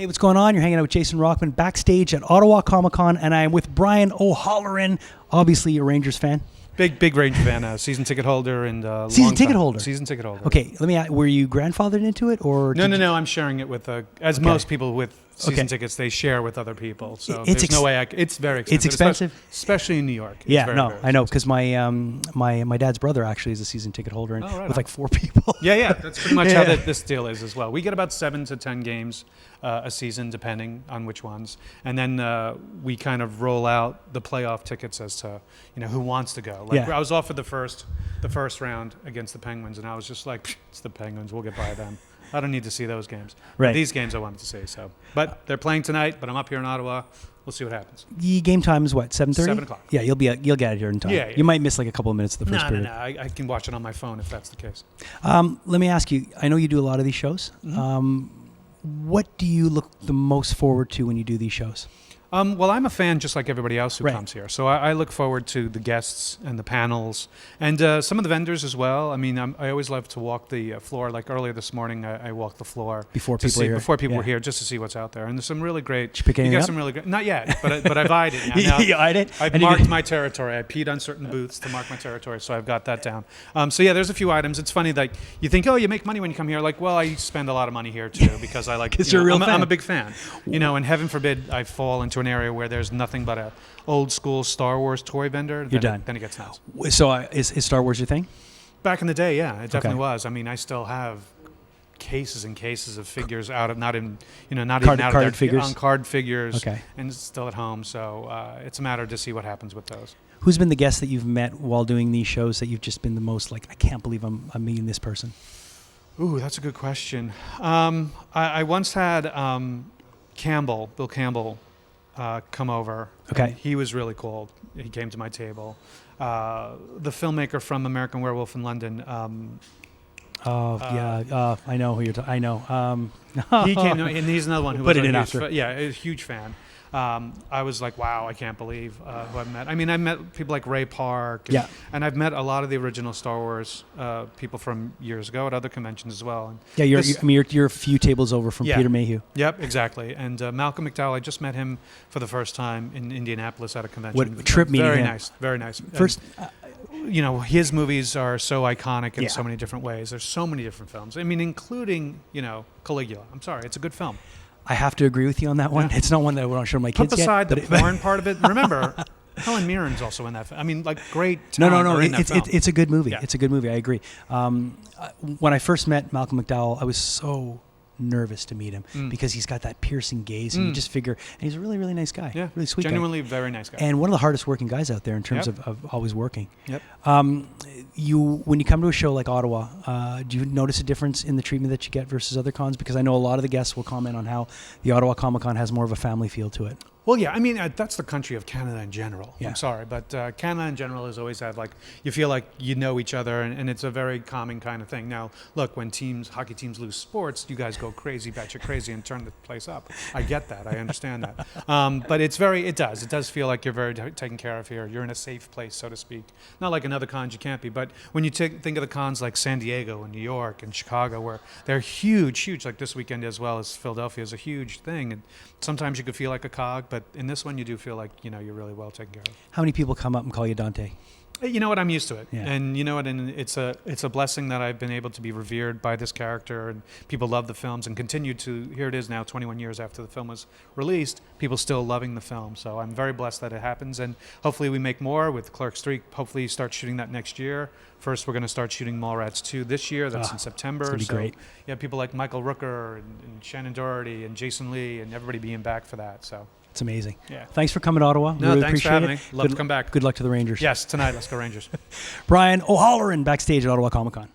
Hey, what's going on? You're hanging out with Jason Rockman backstage at Ottawa Comiccon, and I'm with Brian O'Halloran, obviously a Rangers fan. Big Ranger fan, season ticket holder, and Season ticket holder. Season ticket holder. Okay, let me ask, were you grandfathered into it, or No. I'm sharing it with as most people with season tickets, they share with other people. So there's no way it's very expensive. It's expensive, especially in New York. Yeah, I know, because my dad's brother actually is a season ticket holder, and with like 4 people. Yeah, that's pretty much how this deal is as well. We get about 7 to 10 games a season, depending on which ones, and then we kind of roll out the playoff tickets as to who wants to go. Like I was offered the first round against the Penguins, and I was just like, it's the Penguins, we'll get by them. I don't need to see those games. Right. But these games I wanted to see. So, but they're playing tonight. But I'm up here in Ottawa. We'll see what happens. The game time is what, 7:30? 7 o'clock. Yeah, you'll get out here in time. Yeah. You might miss like a couple of minutes of the first period. No. I can watch it on my phone if that's the case. Let me ask you. I know you do a lot of these shows. Mm-hmm. What do you look the most forward to when you do these shows? Well, I'm a fan just like everybody else who comes here. So I look forward to the guests and the panels and some of the vendors as well. I mean, I always love to walk the floor. Like earlier this morning, I walked the floor before people were here just to see what's out there. And there's some really great. Did you pick anything up? Some really great. Not yet, but I've eyed it now. You eyed it? I've marked my territory. I peed on certain booths to mark my territory, so I've got that down. So yeah, there's a few items. It's funny that you think, oh, you make money when you come here. Like, well, I spend a lot of money here too because I like. Because you're a real fan. I'm a big fan. And heaven forbid I fall into an area where there's nothing but a old school Star Wars toy vendor. You're done. Then it gets nuts. So is Star Wars your thing? Back in the day, yeah, it definitely was. I mean, I still have cases and cases of figures card figures, and still at home. So it's a matter to see what happens with those. Who's been the guest that you've met while doing these shows that you've just been the most like, I can't believe I'm meeting this person? Ooh, that's a good question. I once had Bill Campbell. Come over. Okay. He was really cool. He came to my table. The filmmaker from American Werewolf in London. I know who you're talking. I know. He came to me, and he's another one who was a huge fan. I was like, wow, I can't believe who I've met. I mean, I met people like Ray Park, and I've met a lot of the original Star Wars people from years ago at other conventions as well. And you're a few tables over from Peter Mayhew. Yep, exactly. And Malcolm McDowell, I just met him for the first time in Indianapolis at a convention. What trip meeting him? Very nice. First, his movies are so iconic in so many different ways. There's so many different films. I mean, including Caligula. I'm sorry, it's a good film. I have to agree with you on that one. Yeah. It's not one that I want to show my kids yet. Put aside the porn part of it. Remember, Helen Mirren's also in that film. I mean, like great talent. No. It's a good movie. Yeah. It's a good movie. I agree. When I first met Malcolm McDowell, I was so nervous to meet him because he's got that piercing gaze, and you just figure, and he's a really, really nice guy. Yeah, really sweet genuinely guy. Very nice guy. And one of the hardest working guys out there in terms of always working. Yep. When you come to a show like Ottawa, do you notice a difference in the treatment that you get versus other cons? Because I know a lot of the guests will comment on how the Ottawa Comic-Con has more of a family feel to it. Well, yeah, I mean, that's the country of Canada in general. Yeah. I'm sorry, but Canada in general has always had, like, you feel like you know each other, and it's a very calming kind of thing. Now, look, when hockey teams lose sports, you guys go crazy, batshit crazy, and turn the place up. I get that. I understand that. But it does feel like you're very taken care of here. You're in a safe place, so to speak. Not like in other cons you can't be, but when you think of the cons like San Diego and New York and Chicago, where they're huge, like this weekend as well as Philadelphia is a huge thing, and sometimes you could feel like a cog, but in this one you do feel like you're really well taken care of. How many people come up and call you Dante? You know what? I'm used to it, yeah. And you know what? And it's a blessing that I've been able to be revered by this character, and people love the films and continue to. Here it is now, 21 years after the film was released, people still loving the film. So I'm very blessed that it happens, and hopefully we make more with Clerks 3. Hopefully start shooting that next year. First, we're going to start shooting Mallrats 2 this year. That's in September. It's going to be great. Yeah, people like Michael Rooker and Shannon Doherty and Jason Lee and everybody being back for that. So. It's amazing. Yeah. Thanks for coming to Ottawa. No, really thanks for appreciate having me. Love to come back. Good luck to the Rangers. Yes, tonight. Let's go Rangers. Brian O'Halloran backstage at Ottawa Comic-Con.